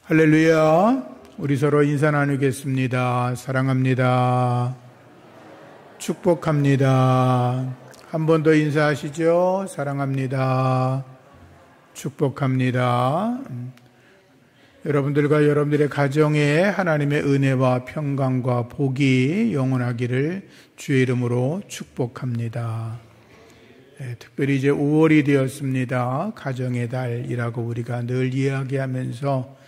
할렐루야. 우리 서로 인사 나누겠습니다. 사랑합니다. 축복합니다. 한 번 더 인사하시죠. 사랑합니다. 축복합니다. 여러분들과 여러분들의 가정에 하나님의 은혜와 평강과 복이 영원하기를 주의 이름으로 축복합니다. 특별히 이제 5월이 되었습니다. 가정의 달이라고 우리가 늘 이야기하면서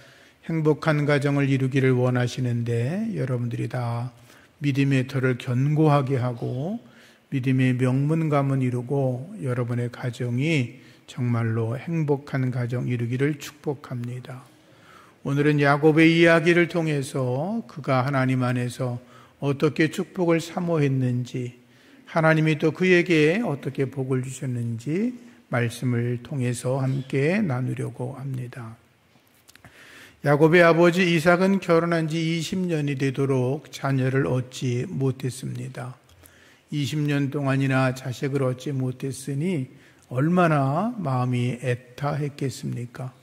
행복한 가정을 이루기를 원하시는데, 여러분들이 다 믿음의 터를 견고하게 하고 믿음의 명문감은 이루고 여러분의 가정이 정말로 행복한 가정 이루기를 축복합니다. 오늘은 야곱의 이야기를 통해서 그가 하나님 안에서 어떻게 축복을 사모했는지, 하나님이 또 그에게 어떻게 복을 주셨는지 말씀을 통해서 함께 나누려고 합니다. 야곱의 아버지 이삭은 결혼한 지 20년이 되도록 자녀를 얻지 못했습니다. 20년 동안이나 자식을 얻지 못했으니 얼마나 마음이 애타했겠습니까?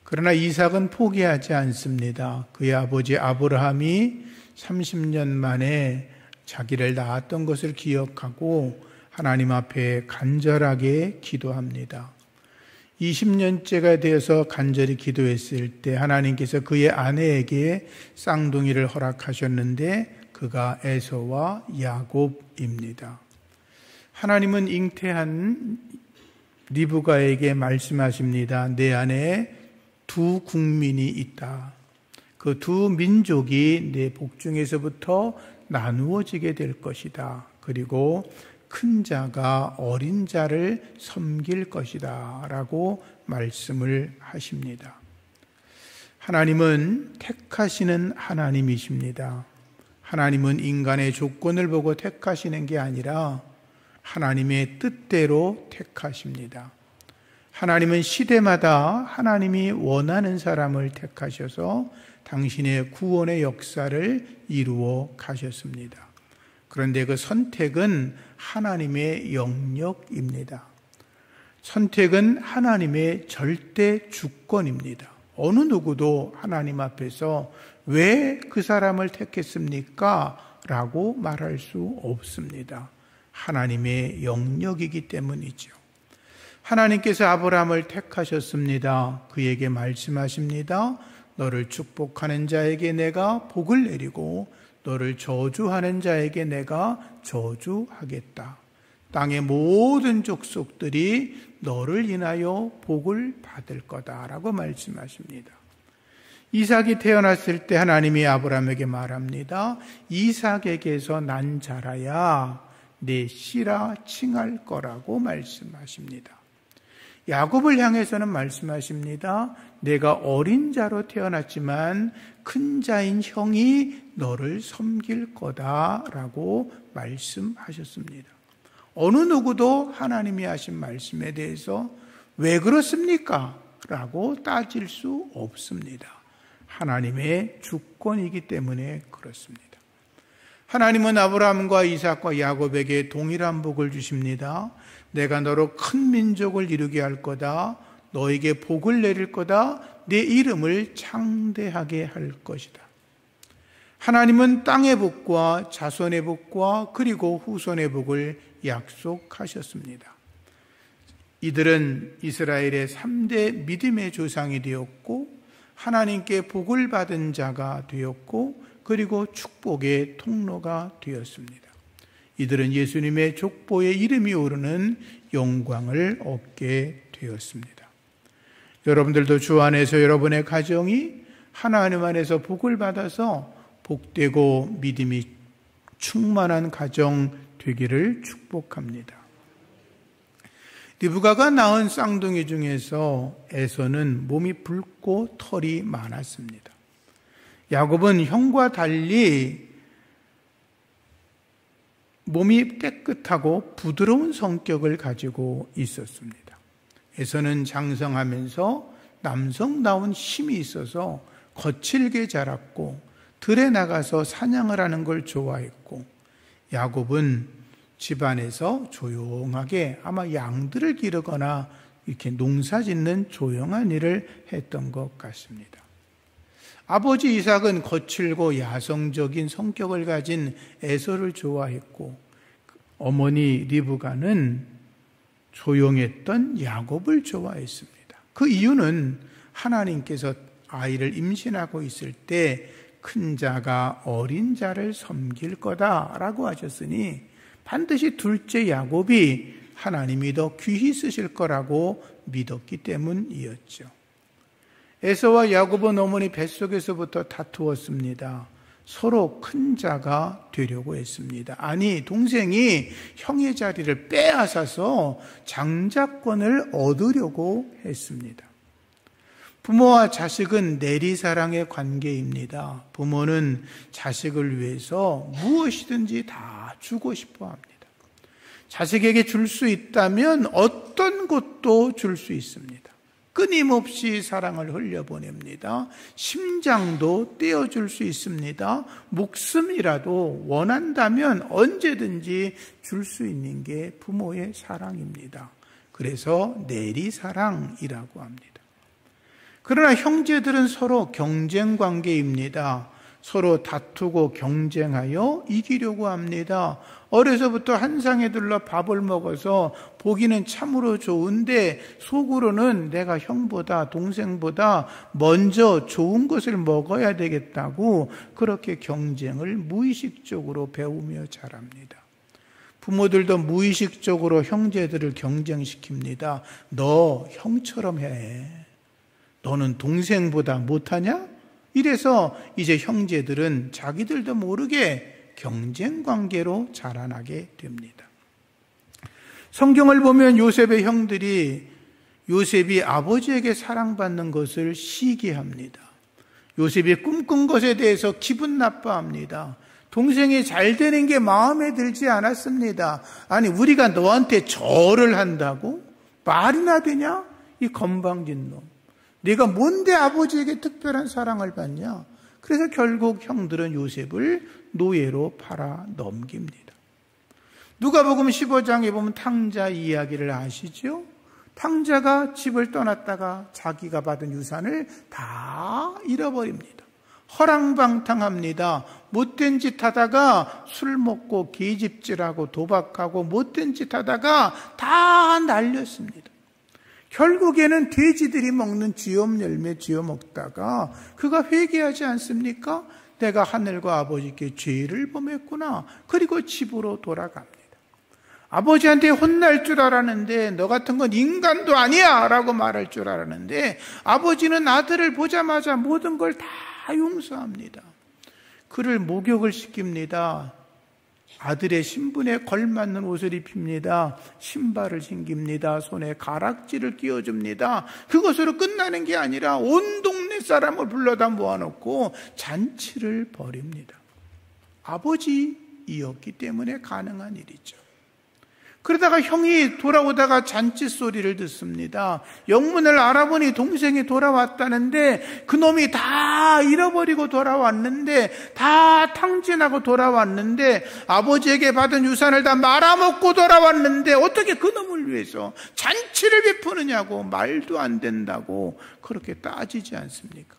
그러나 이삭은 포기하지 않습니다. 그의 아버지 아브라함이 30년 만에 자기를 낳았던 것을 기억하고 하나님 앞에 간절하게 기도합니다. 20년째가 되어서 간절히 기도했을 때 하나님께서 그의 아내에게 쌍둥이를 허락하셨는데 그가 에서와 야곱입니다. 하나님은 잉태한 리브가에게 말씀하십니다. 내 안에 두 국민이 있다. 그 두 민족이 내 복중에서부터 나누어지게 될 것이다. 그리고 큰 자가 어린 자를 섬길 것이다 라고 말씀을 하십니다. 하나님은 택하시는 하나님이십니다. 하나님은 인간의 조건을 보고 택하시는 게 아니라 하나님의 뜻대로 택하십니다. 하나님은 시대마다 하나님이 원하는 사람을 택하셔서 당신의 구원의 역사를 이루어 가셨습니다. 그런데 그 선택은 하나님의 영역입니다. 선택은 하나님의 절대 주권입니다. 어느 누구도 하나님 앞에서 왜 그 사람을 택했습니까? 라고 말할 수 없습니다. 하나님의 영역이기 때문이죠. 하나님께서 아브라함을 택하셨습니다. 그에게 말씀하십니다. 너를 축복하는 자에게 내가 복을 내리고 너를 저주하는 자에게 내가 저주하겠다. 땅의 모든 족속들이 너를 인하여 복을 받을 거다라고 말씀하십니다. 이삭이 태어났을 때 하나님이 아브라함에게 말합니다. 이삭에게서 난 자라야 내 씨라 칭할 거라고 말씀하십니다. 야곱을 향해서는 말씀하십니다. 내가 어린 자로 태어났지만 큰 자인 형이 너를 섬길 거다라고 말씀하셨습니다. 어느 누구도 하나님이 하신 말씀에 대해서 왜 그렇습니까? 라고 따질 수 없습니다. 하나님의 주권이기 때문에 그렇습니다. 하나님은 아브라함과 이삭과 야곱에게 동일한 복을 주십니다. 내가 너로 큰 민족을 이루게 할 거다. 너에게 복을 내릴 거다. 내 이름을 창대하게 할 것이다. 하나님은 땅의 복과 자손의 복과 그리고 후손의 복을 약속하셨습니다. 이들은 이스라엘의 3대 믿음의 조상이 되었고 하나님께 복을 받은 자가 되었고 그리고 축복의 통로가 되었습니다. 이들은 예수님의 족보에 이름이 오르는 영광을 얻게 되었습니다. 여러분들도 주 안에서 여러분의 가정이 하나님 안에서 복을 받아서 복되고 믿음이 충만한 가정 되기를 축복합니다. 리브가가 낳은 쌍둥이 중에서 에서는 몸이 붉고 털이 많았습니다. 야곱은 형과 달리 몸이 깨끗하고 부드러운 성격을 가지고 있었습니다. 에서는 장성하면서 남성다운 힘이 있어서 거칠게 자랐고 들에 나가서 사냥을 하는 걸 좋아했고, 야곱은 집안에서 조용하게 아마 양들을 기르거나 이렇게 농사 짓는 조용한 일을 했던 것 같습니다. 아버지 이삭은 거칠고 야성적인 성격을 가진 에서를 좋아했고, 어머니 리브가는 조용했던 야곱을 좋아했습니다. 그 이유는 하나님께서 아이를 임신하고 있을 때 큰 자가 어린 자를 섬길 거다라고 하셨으니 반드시 둘째 야곱이 하나님이 더 귀히 쓰실 거라고 믿었기 때문이었죠. 에서와 야곱은 어머니 뱃속에서부터 다투었습니다. 서로 큰 자가 되려고 했습니다. 아니, 동생이 형의 자리를 빼앗아서 장자권을 얻으려고 했습니다. 부모와 자식은 내리사랑의 관계입니다. 부모는 자식을 위해서 무엇이든지 다 주고 싶어 합니다. 자식에게 줄 수 있다면 어떤 것도 줄 수 있습니다. 끊임없이 사랑을 흘려보냅니다. 심장도 떼어줄 수 있습니다. 목숨이라도 원한다면 언제든지 줄 수 있는 게 부모의 사랑입니다. 그래서 내리사랑이라고 합니다. 그러나 형제들은 서로 경쟁 관계입니다. 서로 다투고 경쟁하여 이기려고 합니다. 어려서부터 한 상에 들러 밥을 먹어서 보기는 참으로 좋은데 속으로는 내가 형보다 동생보다 먼저 좋은 것을 먹어야 되겠다고 그렇게 경쟁을 무의식적으로 배우며 자랍니다. 부모들도 무의식적으로 형제들을 경쟁시킵니다. 너 형처럼 해. 너는 동생보다 못하냐? 이래서 이제 형제들은 자기들도 모르게 경쟁 관계로 자라나게 됩니다. 성경을 보면 요셉의 형들이 요셉이 아버지에게 사랑받는 것을 시기합니다. 요셉이 꿈꾼 것에 대해서 기분 나빠합니다. 동생이 잘 되는 게 마음에 들지 않았습니다. 아니, 우리가 너한테 절을 한다고? 말이나 되냐? 이 건방진 놈. 네가 뭔데 아버지에게 특별한 사랑을 받냐? 그래서 결국 형들은 요셉을 노예로 팔아 넘깁니다. 누가복음 15장에 보면 탕자 이야기를 아시죠? 탕자가 집을 떠났다가 자기가 받은 유산을 다 잃어버립니다. 허랑방탕합니다. 못된 짓 하다가 술 먹고 계집질하고 도박하고 못된 짓 하다가 다 날렸습니다. 결국에는 돼지들이 먹는 쥐엄 열매 쥐어 먹다가 그가 회개하지 않습니까? 내가 하늘과 아버지께 죄를 범했구나. 그리고 집으로 돌아갑니다. 아버지한테 혼날 줄 알았는데 너 같은 건 인간도 아니야 라고 말할 줄 알았는데 아버지는 아들을 보자마자 모든 걸 다 용서합니다. 그를 목욕을 시킵니다. 아들의 신분에 걸맞는 옷을 입힙니다. 신발을 신깁니다. 손에 가락지를 끼워줍니다. 그것으로 끝나는 게 아니라 온 동네 사람을 불러다 모아놓고 잔치를 벌입니다. 아버지이었기 때문에 가능한 일이죠. 그러다가 형이 돌아오다가 잔치 소리를 듣습니다. 영문을 알아보니 동생이 돌아왔다는데 그놈이 다 잃어버리고 돌아왔는데 다 탕진하고 돌아왔는데 아버지에게 받은 유산을 다 말아먹고 돌아왔는데 어떻게 그놈을 위해서 잔치를 베푸느냐고 말도 안 된다고 그렇게 따지지 않습니까?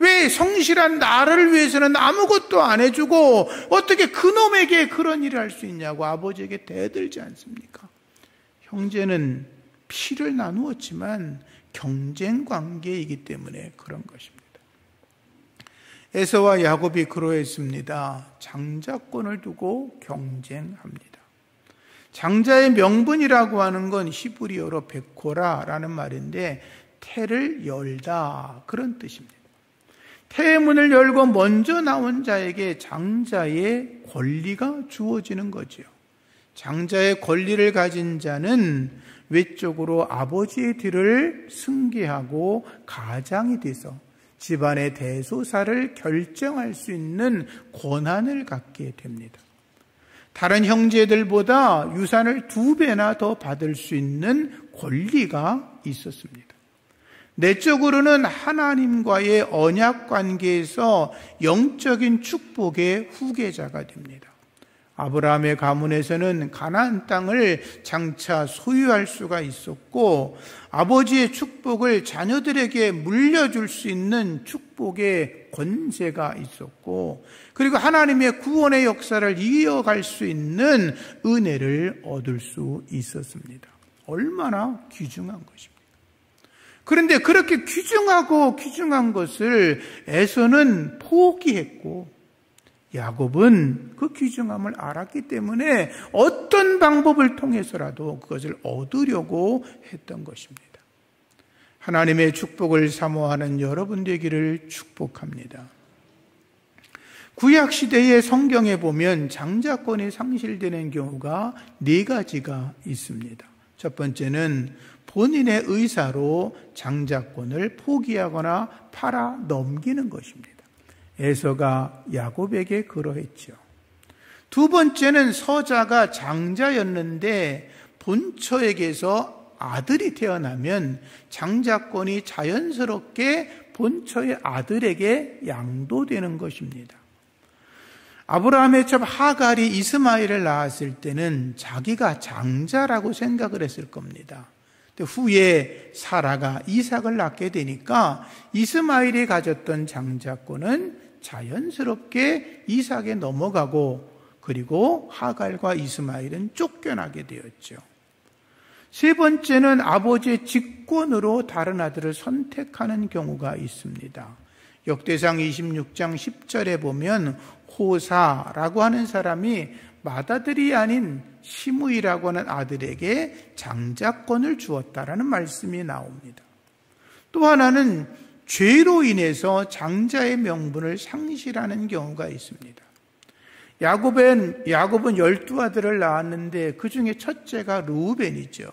왜 성실한 나를 위해서는 아무것도 안 해주고 어떻게 그놈에게 그런 일을 할 수 있냐고 아버지에게 대들지 않습니까? 형제는 피를 나누었지만 경쟁 관계이기 때문에 그런 것입니다. 에서와 야곱이 그러했습니다. 장자권을 두고 경쟁합니다. 장자의 명분이라고 하는 건 히브리어로 베코라라는 말인데 태를 열다 그런 뜻입니다. 태의 문을 열고 먼저 나온 자에게 장자의 권리가 주어지는 거지요. 장자의 권리를 가진 자는 외적으로 아버지의 뒤를 승계하고 가장이 돼서 집안의 대소사를 결정할 수 있는 권한을 갖게 됩니다. 다른 형제들보다 유산을 2배나 더 받을 수 있는 권리가 있었습니다. 내적으로는 하나님과의 언약 관계에서 영적인 축복의 후계자가 됩니다. 아브라함의 가문에서는 가나안 땅을 장차 소유할 수가 있었고, 아버지의 축복을 자녀들에게 물려줄 수 있는 축복의 권세가 있었고, 그리고 하나님의 구원의 역사를 이어갈 수 있는 은혜를 얻을 수 있었습니다. 얼마나 귀중한 것입니까? 그런데 그렇게 귀중한 것을 에서는 포기했고, 야곱은 그 귀중함을 알았기 때문에 어떤 방법을 통해서라도 그것을 얻으려고 했던 것입니다. 하나님의 축복을 사모하는 여러분 되기를 축복합니다. 구약시대의 성경에 보면 장자권이 상실되는 경우가 4가지가 있습니다. 첫 번째는 본인의 의사로 장자권을 포기하거나 팔아 넘기는 것입니다. 에서가 야곱에게 그러했죠. 두 번째는 서자가 장자였는데 본처에게서 아들이 태어나면 장자권이 자연스럽게 본처의 아들에게 양도되는 것입니다. 아브라함의 첩 하갈이 이스마엘을 낳았을 때는 자기가 장자라고 생각을 했을 겁니다. 후에 사라가 이삭을 낳게 되니까 이스마엘이 가졌던 장자권은 자연스럽게 이삭에 넘어가고, 그리고 하갈과 이스마엘은 쫓겨나게 되었죠. 세 번째는 아버지의 직권으로 다른 아들을 선택하는 경우가 있습니다. 역대상 26장 10절에 보면 호사라고 하는 사람이 맏아들이 아닌 시므이라고 하는 아들에게 장자권을 주었다라는 말씀이 나옵니다. 또 하나는 죄로 인해서 장자의 명분을 상실하는 경우가 있습니다. 야곱은 12아들을 낳았는데 그 중에 첫째가 르우벤이죠.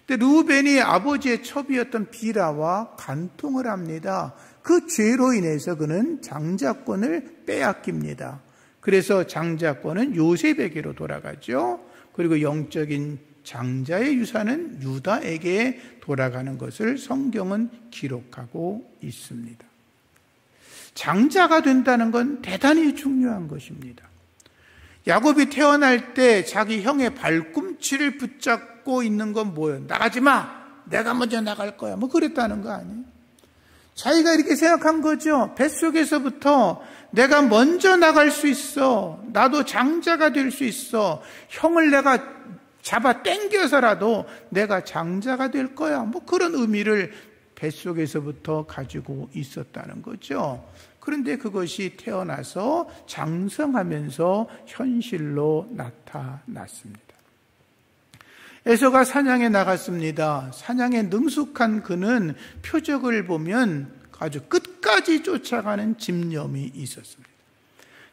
근데 르우벤이 아버지의 첩이었던 비라와 간통을 합니다. 그 죄로 인해서 그는 장자권을 빼앗깁니다. 그래서 장자권은 요셉에게로 돌아가죠. 그리고 영적인 장자의 유산은 유다에게 돌아가는 것을 성경은 기록하고 있습니다. 장자가 된다는 건 대단히 중요한 것입니다. 야곱이 태어날 때 자기 형의 발꿈치를 붙잡고 있는 건 뭐예요? 나가지 마! 내가 먼저 나갈 거야. 뭐 그랬다는 거 아니에요? 자기가 이렇게 생각한 거죠. 뱃속에서부터 내가 먼저 나갈 수 있어. 나도 장자가 될 수 있어. 형을 내가 잡아 당겨서라도 내가 장자가 될 거야. 뭐 그런 의미를 뱃속에서부터 가지고 있었다는 거죠. 그런데 그것이 태어나서 장성하면서 현실로 나타났습니다. 에서가 사냥에 나갔습니다. 사냥에 능숙한 그는 표적을 보면 아주 끝까지 쫓아가는 집념이 있었습니다.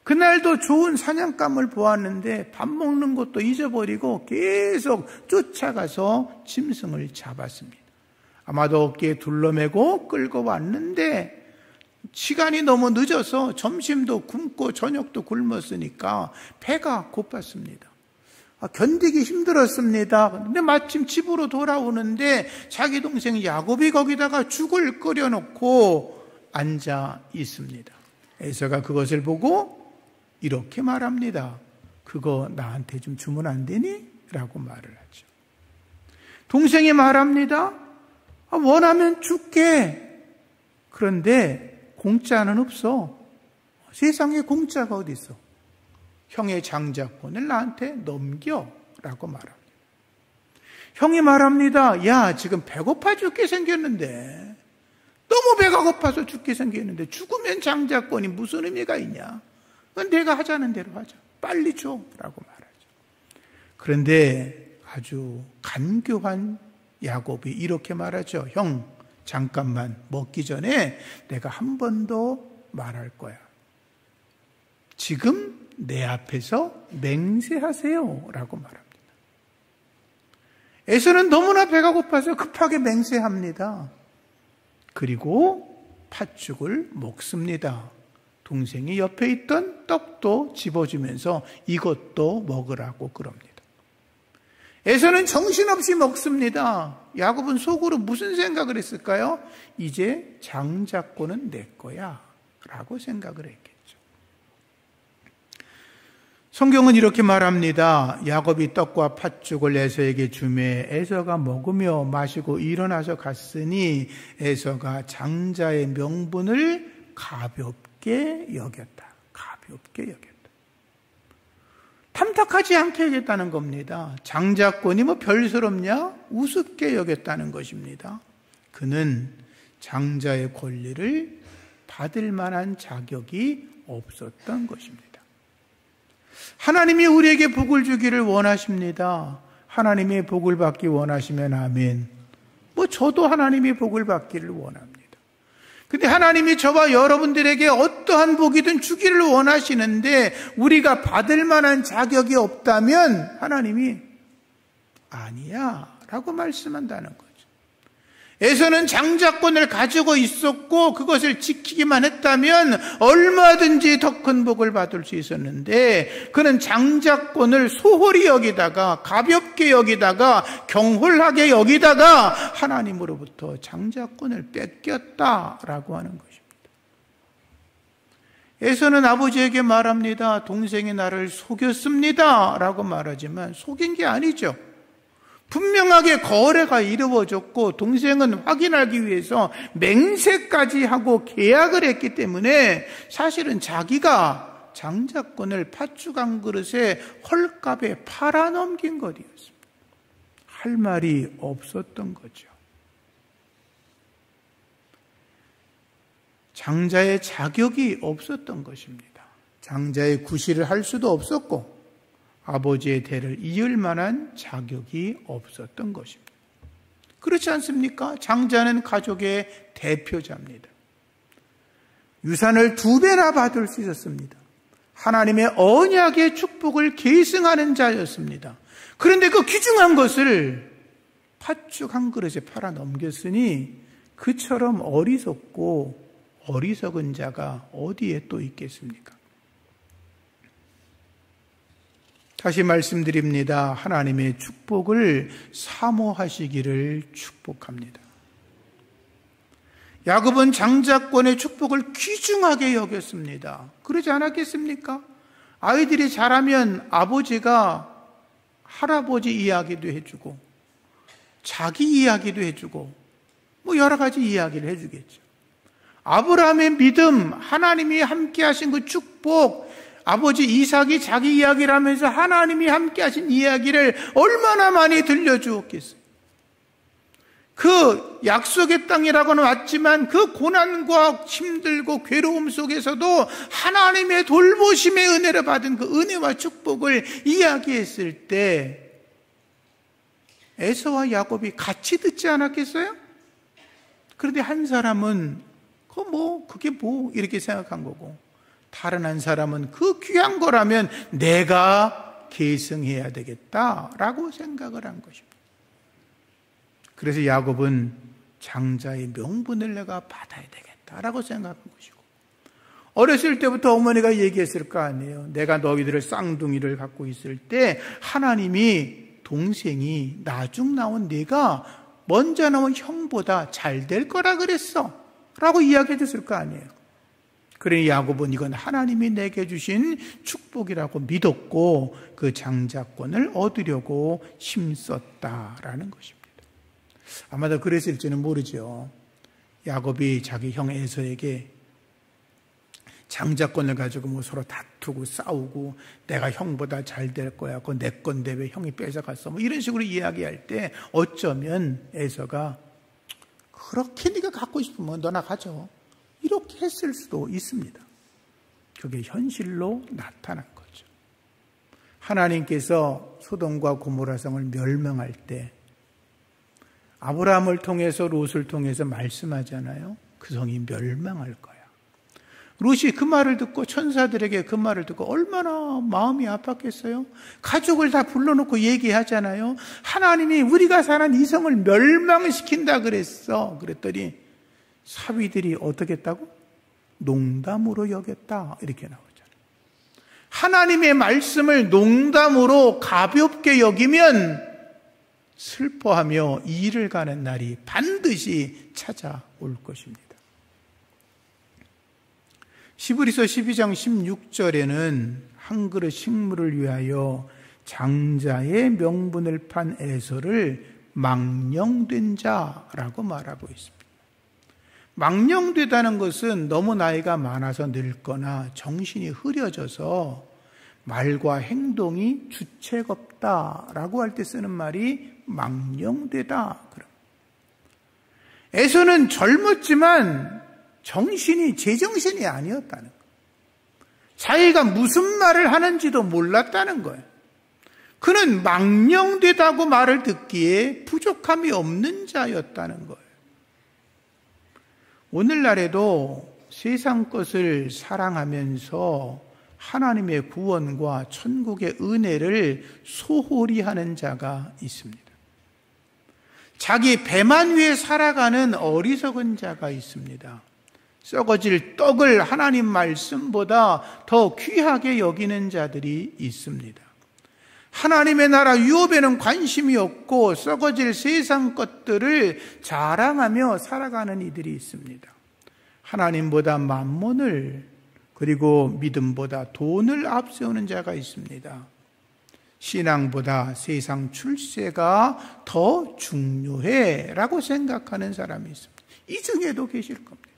그날도 좋은 사냥감을 보았는데 밥 먹는 것도 잊어버리고 계속 쫓아가서 짐승을 잡았습니다. 아마도 어깨에 둘러매고 끌고 왔는데 시간이 너무 늦어서 점심도 굶고 저녁도 굶었으니까 배가 고팠습니다. 견디기 힘들었습니다. 근데 마침 집으로 돌아오는데 자기 동생 야곱이 거기다가 죽을 끓여놓고 앉아 있습니다. 에서가 그것을 보고 이렇게 말합니다. 그거 나한테 좀 주면 안 되니? 라고 말을 하죠. 동생이 말합니다. 원하면 줄게. 그런데 공짜는 없어. 세상에 공짜가 어디 있어? 형의 장자권을 나한테 넘겨 라고 말합니다. 형이 말합니다. 야, 지금 배고파 죽게 생겼는데, 너무 배가 고파서 죽게 생겼는데 죽으면 장자권이 무슨 의미가 있냐? 내가 하자는 대로 하자. 빨리 줘 라고 말하죠. 그런데 아주 간교한 야곱이 이렇게 말하죠. 형, 잠깐만, 먹기 전에 내가 한 번 더 말할 거야. 지금 내 앞에서 맹세하세요 라고 말합니다. 에서는 너무나 배가 고파서 급하게 맹세합니다. 그리고 팥죽을 먹습니다. 동생이 옆에 있던 떡도 집어주면서 이것도 먹으라고 그럽니다. 에서는 정신없이 먹습니다. 야곱은 속으로 무슨 생각을 했을까요? 이제 장자권은 내 거야 라고 생각을 했겠죠. 성경은 이렇게 말합니다. 야곱이 떡과 팥죽을 에서에게 주매 에서가 먹으며 마시고 일어나서 갔으니 에서가 장자의 명분을 가볍게 여겼다. 가볍게 여겼다. 탐탁하지 않게 여겼다는 겁니다. 장자권이 뭐 별스럽냐? 우습게 여겼다는 것입니다. 그는 장자의 권리를 받을 만한 자격이 없었던 것입니다. 하나님이 우리에게 복을 주기를 원하십니다. 하나님의 복을 받기 원하시면 아멘. 저도 하나님의 복을 받기를 원합니다. 근데 하나님이 저와 여러분들에게 어떠한 복이든 주기를 원하시는데 우리가 받을 만한 자격이 없다면 하나님이 아니야 라고 말씀한다는 거죠. 에서는 장자권을 가지고 있었고 그것을 지키기만 했다면 얼마든지 더 큰 복을 받을 수 있었는데 그는 장자권을 소홀히 여기다가 가볍게 여기다가 경홀하게 여기다가 하나님으로부터 장자권을 뺏겼다라고 하는 것입니다. 에서는 아버지에게 말합니다. 동생이 나를 속였습니다 라고 말하지만 속인 게 아니죠. 분명하게 거래가 이루어졌고 동생은 확인하기 위해서 맹세까지 하고 계약을 했기 때문에 사실은 자기가 장자권을 팥죽 한 그릇에 헐값에 팔아넘긴 것이었습니다. 할 말이 없었던 거죠. 장자의 자격이 없었던 것입니다. 장자의 구실을 할 수도 없었고 아버지의 대를 이을 만한 자격이 없었던 것입니다. 그렇지 않습니까? 장자는 가족의 대표자입니다. 유산을 2배나 받을 수 있었습니다. 하나님의 언약의 축복을 계승하는 자였습니다. 그런데 그 귀중한 것을 팥죽 한 그릇에 팔아 넘겼으니 그처럼 어리석고 어리석은 자가 어디에 또 있겠습니까? 다시 말씀드립니다. 하나님의 축복을 사모하시기를 축복합니다. 야곱은 장자권의 축복을 귀중하게 여겼습니다. 그러지 않았겠습니까? 아이들이 자라면 아버지가 할아버지 이야기도 해주고 자기 이야기도 해주고 여러 가지 이야기를 해주겠죠. 아브라함의 믿음, 하나님이 함께 하신 그 축복, 아버지 이삭이 자기 이야기를 하면서 하나님이 함께 하신 이야기를 얼마나 많이 들려주었겠어요. 그 약속의 땅이라고는 왔지만 그 고난과 힘들고 괴로움 속에서도 하나님의 돌보심의 은혜를 받은 그 은혜와 축복을 이야기했을 때 에서와 야곱이 같이 듣지 않았겠어요? 그런데 한 사람은 그게 이렇게 생각한 거고 다른 한 사람은 그 귀한 거라면 내가 계승해야 되겠다라고 생각을 한 것입니다. 그래서 야곱은 장자의 명분을 내가 받아야 되겠다라고 생각한 것이고 어렸을 때부터 어머니가 얘기했을 거 아니에요. 내가 너희들을 쌍둥이를 갖고 있을 때 하나님이 동생이 나중 나온 네가 먼저 나온 형보다 잘 될 거라 그랬어 라고 이야기해 줬을 거 아니에요. 그러니 야곱은 이건 하나님이 내게 주신 축복이라고 믿었고 그 장자권을 얻으려고 힘썼다라는 것입니다. 아마도 그랬을지는 모르죠. 야곱이 자기 형 에서에게 장자권을 가지고 서로 다투고 싸우고 내가 형보다 잘 될 거야. 그거 내 건데 왜 형이 뺏어갔어? 이런 식으로 이야기할 때 어쩌면 에서가 그렇게 네가 갖고 싶으면 너나 가져. 이렇게 했을 수도 있습니다. 그게 현실로 나타난 거죠. 하나님께서 소돔과 고모라 성을 멸망할 때 아브라함을 통해서 롯을 통해서 말씀하잖아요. 그 성이 멸망할 거야. 롯이 그 말을 듣고 천사들에게 그 말을 듣고 얼마나 마음이 아팠겠어요? 가족을 다 불러놓고 얘기하잖아요. 하나님이 우리가 사는 이 성을 멸망시킨다 그랬어. 그랬더니 사위들이 어떻게 했다고? 농담으로 여겼다. 이렇게 나오잖아요. 하나님의 말씀을 농담으로 가볍게 여기면 슬퍼하며 이를 가는 날이 반드시 찾아올 것입니다. 히브리서 12장 16절에는 한 그릇 식물을 위하여 장자의 명분을 판 에서를 망령된 자라고 말하고 있습니다. 망령되다는 것은 너무 나이가 많아서 늙거나 정신이 흐려져서 말과 행동이 주책 없다라고 할 때 쓰는 말이 망령되다. 에서는 젊었지만 정신이 제정신이 아니었다는 거예요. 자기가 무슨 말을 하는지도 몰랐다는 거예요. 그는 망령되다고 말을 듣기에 부족함이 없는 자였다는 거예요. 오늘날에도 세상 것을 사랑하면서 하나님의 구원과 천국의 은혜를 소홀히 하는 자가 있습니다. 자기 배만 위해 살아가는 어리석은 자가 있습니다. 썩어질 떡을 하나님 말씀보다 더 귀하게 여기는 자들이 있습니다. 하나님의 나라 유업에는 관심이 없고 썩어질 세상 것들을 자랑하며 살아가는 이들이 있습니다. 하나님보다 만몬을 그리고 믿음보다 돈을 앞세우는 자가 있습니다. 신앙보다 세상 출세가 더 중요해 라고 생각하는 사람이 있습니다. 이 중에도 계실 겁니다.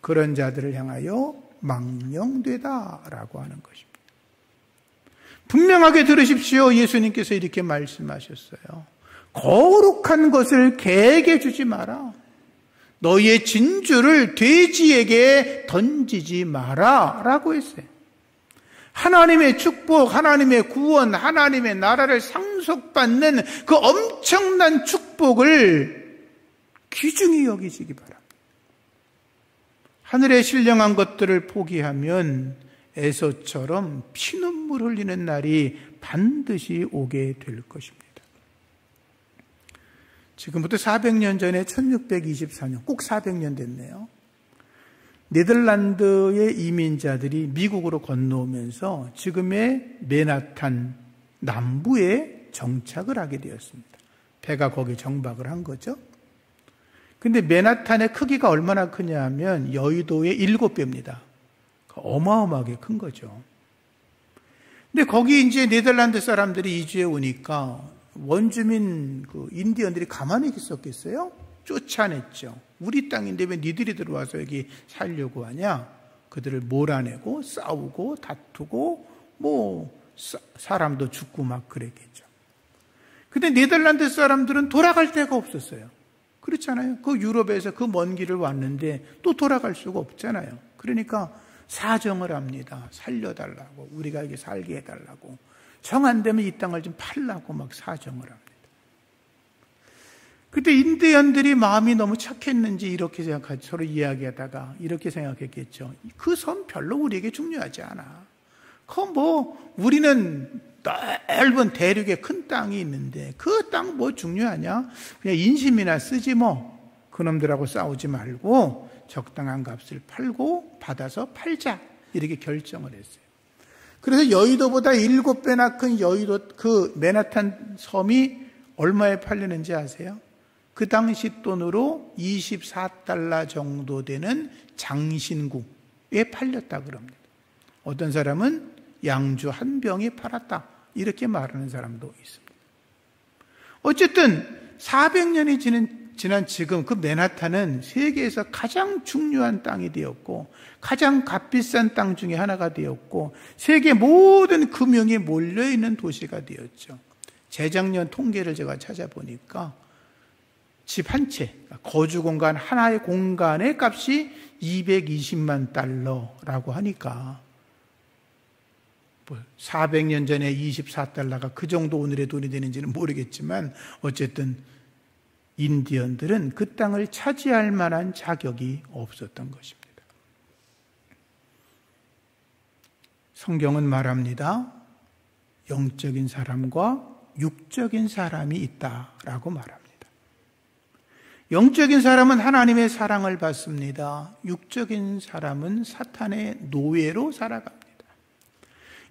그런 자들을 향하여 망령되다라고 하는 것입니다. 분명하게 들으십시오. 예수님께서 이렇게 말씀하셨어요. 거룩한 것을 개에게 주지 마라. 너희의 진주를 돼지에게 던지지 마라 라고 했어요. 하나님의 축복, 하나님의 구원, 하나님의 나라를 상속받는 그 엄청난 축복을 귀중히 여기시기 바랍니다. 하늘에 신령한 것들을 포기하면 에서처럼 피눈물 흘리는 날이 반드시 오게 될 것입니다. 지금부터 400년 전에 1624년, 꼭 400년 됐네요. 네덜란드의 이민자들이 미국으로 건너오면서 지금의 맨하탄 남부에 정착을 하게 되었습니다. 배가 거기 정박을 한 거죠. 근데 맨하탄의 크기가 얼마나 크냐 하면 여의도의 7배입니다. 어마어마하게 큰 거죠. 근데 거기 이제 네덜란드 사람들이 이주해 오니까 원주민 인디언들이 가만히 있었겠어요? 쫓아냈죠. 우리 땅인데 왜 니들이 들어와서 여기 살려고 하냐? 그들을 몰아내고 싸우고 다투고 사람도 죽고 막 그랬겠죠. 근데 네덜란드 사람들은 돌아갈 데가 없었어요. 그렇잖아요. 그 유럽에서 그 먼 길을 왔는데 또 돌아갈 수가 없잖아요. 그러니까 사정을 합니다. 살려달라고, 우리가 여기 살게 해달라고. 정 안 되면 이 땅을 좀 팔라고 막 사정을 합니다. 그때 인디언들이 마음이 너무 착했는지 이렇게 생각하죠. 서로 이야기하다가 이렇게 생각했겠죠. 그 섬 별로 우리에게 중요하지 않아. 우리는 넓은 대륙에 큰 땅이 있는데 그 땅 뭐 중요하냐? 그냥 인심이나 쓰지 뭐. 그놈들하고 싸우지 말고 적당한 값을 팔고 받아서 팔자. 이렇게 결정을 했어요. 그래서 여의도보다 7배나 큰 여의도 그 맨하탄 섬이 얼마에 팔리는지 아세요? 그 당시 돈으로 24달러 정도 되는 장신구에 팔렸다 그럽니다. 어떤 사람은 양주 한 병에 팔았다. 이렇게 말하는 사람도 있습니다. 어쨌든 400년이 지난 지금 그 맨하탄은 세계에서 가장 중요한 땅이 되었고 가장 값비싼 땅 중에 하나가 되었고 세계 모든 금융이 몰려있는 도시가 되었죠. 재작년 통계를 제가 찾아보니까 집 한 채, 거주 공간 하나의 공간의 값이 220만 달러라고 하니까 400년 전에 24달러가 그 정도 오늘의 돈이 되는지는 모르겠지만 어쨌든 인디언들은 그 땅을 차지할 만한 자격이 없었던 것입니다. 성경은 말합니다. 영적인 사람과 육적인 사람이 있다라고 말합니다. 영적인 사람은 하나님의 사랑을 받습니다. 육적인 사람은 사탄의 노예로 살아갑니다.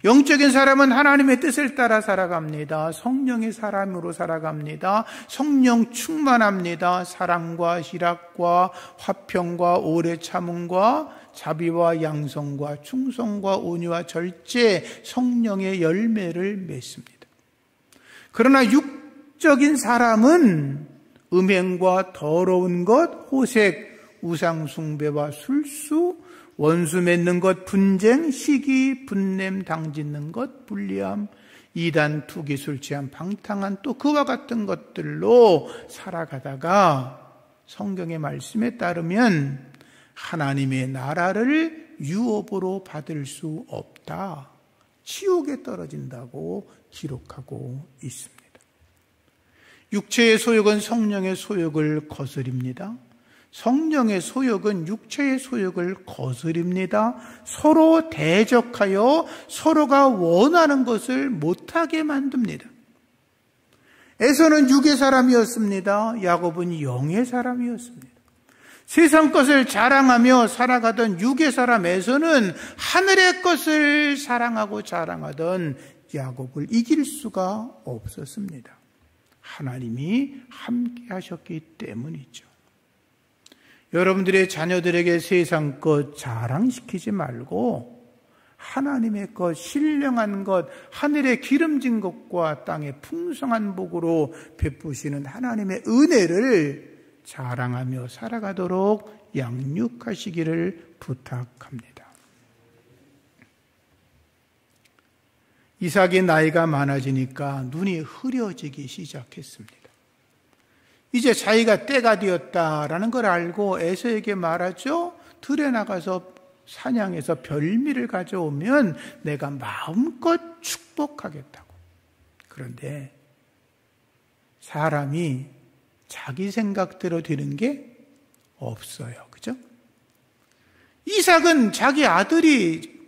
영적인 사람은 하나님의 뜻을 따라 살아갑니다. 성령의 사람으로 살아갑니다. 성령 충만합니다. 사랑과 희락과 화평과 오래 참음과 자비와 양성과 충성과 온유와 절제, 성령의 열매를 맺습니다. 그러나 육적인 사람은 음행과 더러운 것, 호색, 우상숭배와 술수, 원수 맺는 것, 분쟁, 시기, 분냄, 당짓는 것, 불리함, 이단, 투기, 술 취함, 방탕한 또 그와 같은 것들로 살아가다가 성경의 말씀에 따르면 하나님의 나라를 유업으로 받을 수 없다. 지옥에 떨어진다고 기록하고 있습니다. 육체의 소욕은 성령의 소욕을 거스립니다. 성령의 소욕은 육체의 소욕을 거스립니다. 서로 대적하여 서로가 원하는 것을 못하게 만듭니다. 에서는 육의 사람이었습니다. 야곱은 영의 사람이었습니다. 세상 것을 자랑하며 살아가던 육의 사람 에서는 하늘의 것을 사랑하고 자랑하던 야곱을 이길 수가 없었습니다. 하나님이 함께 하셨기 때문이죠. 여러분들의 자녀들에게 세상 것 자랑시키지 말고 하나님의 것, 신령한 것, 하늘의 기름진 것과 땅의 풍성한 복으로 베푸시는 하나님의 은혜를 자랑하며 살아가도록 양육하시기를 부탁합니다. 이삭이 나이가 많아지니까 눈이 흐려지기 시작했습니다. 이제 자기가 때가 되었다라는 걸 알고 에서에게 말하죠. 들에 나가서 사냥해서 별미를 가져오면 내가 마음껏 축복하겠다고. 그런데 사람이 자기 생각대로 되는 게 없어요. 그죠? 이삭은 자기 아들이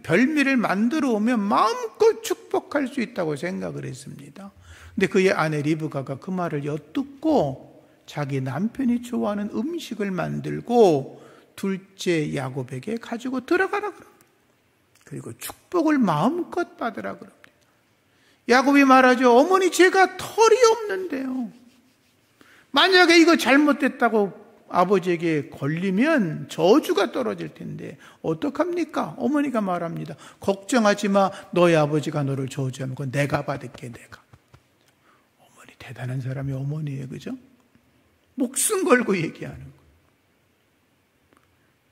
별미를 만들어 오면 마음껏 축복할 수 있다고 생각을 했습니다. 근데 그의 아내 리브가가 그 말을 엿듣고 자기 남편이 좋아하는 음식을 만들고 둘째 야곱에게 가지고 들어가라 그럽니다. 그리고 축복을 마음껏 받으라 그럽니다. 야곱이 말하죠. 어머니 제가 털이 없는데요. 만약에 이거 잘못됐다고 아버지에게 걸리면 저주가 떨어질 텐데 어떡합니까? 어머니가 말합니다. 걱정하지 마. 너희 아버지가 너를 저주하면 그건 내가 받을게. 내가. 대단한 사람이 어머니예요. 그죠? 목숨 걸고 얘기하는 거예요.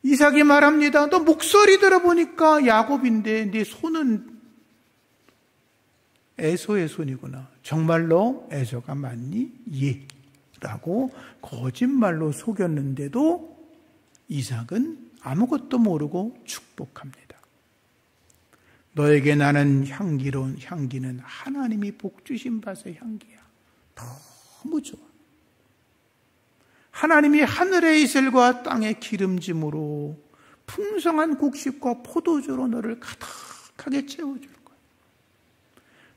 이삭이 말합니다. 너 목소리 들어보니까 야곱인데 네 손은 에서의 손이구나. 정말로 에서가 맞니? 예. 라고 거짓말로 속였는데도 이삭은 아무것도 모르고 축복합니다. 너에게 나는 향기로운 향기는 하나님이 복 주신 밭의 향기야. 너무 좋아. 하나님이 하늘의 이슬과 땅의 기름짐으로 풍성한 곡식과 포도주로 너를 가득하게 채워줄 거야.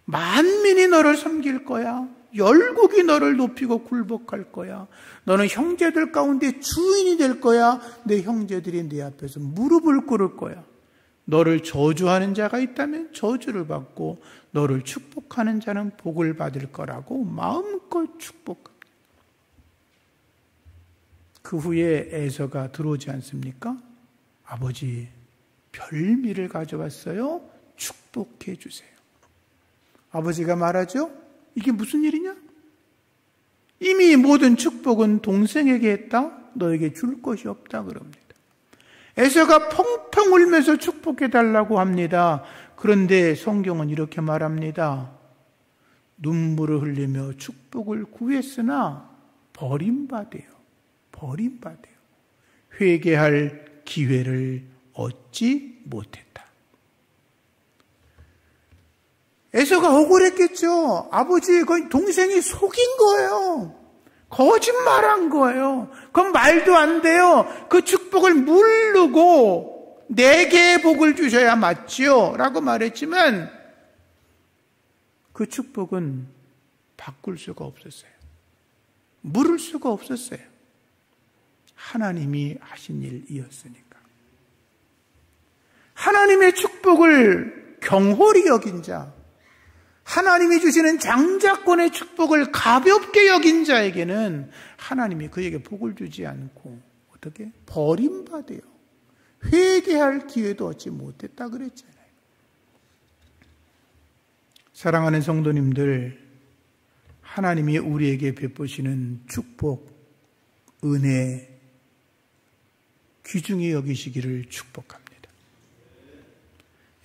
만민이 너를 섬길 거야. 열국이 너를 높이고 굴복할 거야. 너는 형제들 가운데 주인이 될 거야. 내 형제들이 네 앞에서 무릎을 꿇을 거야. 너를 저주하는 자가 있다면 저주를 받고 너를 축복하는 자는 복을 받을 거라고 마음껏 축복합니다. 그 후에 에서가 들어오지 않습니까? 아버지, 별미를 가져왔어요. 축복해 주세요. 아버지가 말하죠. 이게 무슨 일이냐? 이미 모든 축복은 동생에게 했다. 너에게 줄 것이 없다 그럽니다. 에서가 펑펑 울면서 축복해달라고 합니다. 그런데 성경은 이렇게 말합니다. 눈물을 흘리며 축복을 구했으나 버림받아요. 버림받아요. 회개할 기회를 얻지 못했다. 에서가 억울했겠죠. 아버지, 그 동생이 속인 거예요. 거짓말한 거예요. 그건 말도 안 돼요. 그 축복을 무르고 내게 복을 주셔야 맞지요. 라고 말했지만 그 축복은 바꿀 수가 없었어요. 물을 수가 없었어요. 하나님이 하신 일이었으니까. 하나님의 축복을 경홀히 여긴 자, 하나님이 주시는 장자권의 축복을 가볍게 여긴 자에게는 하나님이 그에게 복을 주지 않고 어떻게? 버림받아요. 회개할 기회도 얻지 못했다 그랬잖아요. 사랑하는 성도님들, 하나님이 우리에게 베푸시는 축복, 은혜, 귀중히 여기시기를 축복합니다.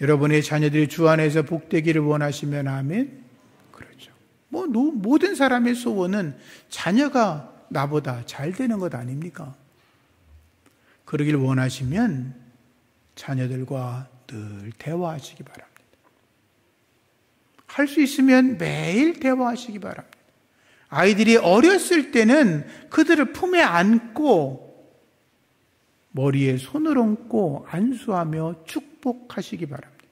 여러분의 자녀들이 주 안에서 복되기를 원하시면 아멘? 그렇죠. 모든 사람의 소원은 자녀가 나보다 잘 되는 것 아닙니까? 그러길 원하시면 자녀들과 늘 대화하시기 바랍니다. 할 수 있으면 매일 대화하시기 바랍니다. 아이들이 어렸을 때는 그들을 품에 안고 머리에 손을 얹고 안수하며 축복하시기 바랍니다.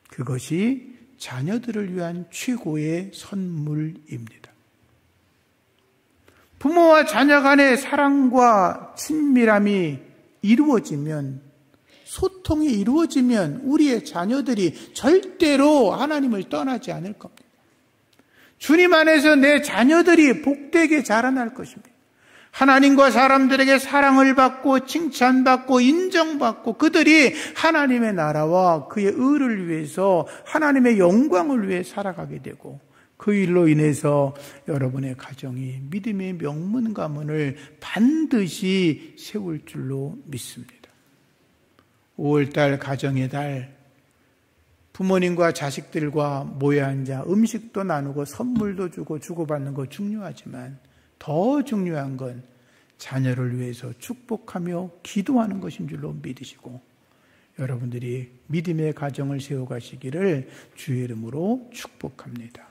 그것이 자녀들을 위한 최고의 선물입니다. 부모와 자녀 간의 사랑과 친밀함이 이루어지면, 소통이 이루어지면 우리의 자녀들이 절대로 하나님을 떠나지 않을 겁니다. 주님 안에서 내 자녀들이 복되게 자라날 것입니다. 하나님과 사람들에게 사랑을 받고 칭찬받고 인정받고 그들이 하나님의 나라와 그의 의를 위해서 하나님의 영광을 위해 살아가게 되고, 그 일로 인해서 여러분의 가정이 믿음의 명문 가문을 반드시 세울 줄로 믿습니다. 5월달 가정의 달, 부모님과 자식들과 모여 앉아 음식도 나누고 선물도 주고 주고받는 거 중요하지만 더 중요한 건 자녀를 위해서 축복하며 기도하는 것인 줄로 믿으시고, 여러분들이 믿음의 가정을 세워가시기를 주의 이름으로 축복합니다.